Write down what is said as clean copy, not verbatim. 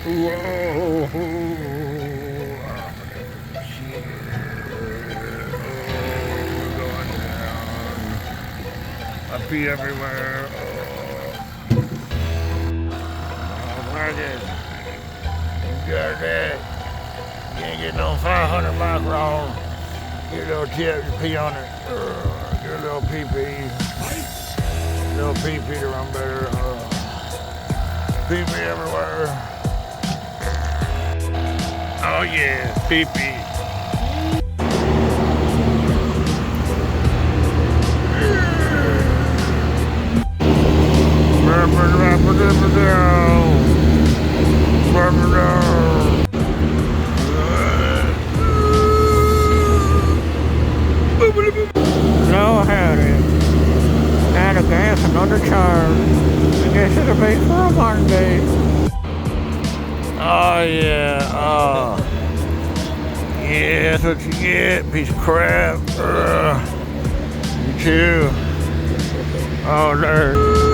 Whoa. Shit. We're going down. I pee everywhere. Like it. You got that. You ain't getting no 500 micron. Get a little tip, you pee on it. Get a little pee-pee. Little pee-pee to run better. Pee-pee everywhere. Oh yeah, pee-pee. No, howdy. Out of gas, another charge. I guess it'll be for a Monday. Oh yeah, yeah, that's what you get, piece of crap. You too. Oh, there.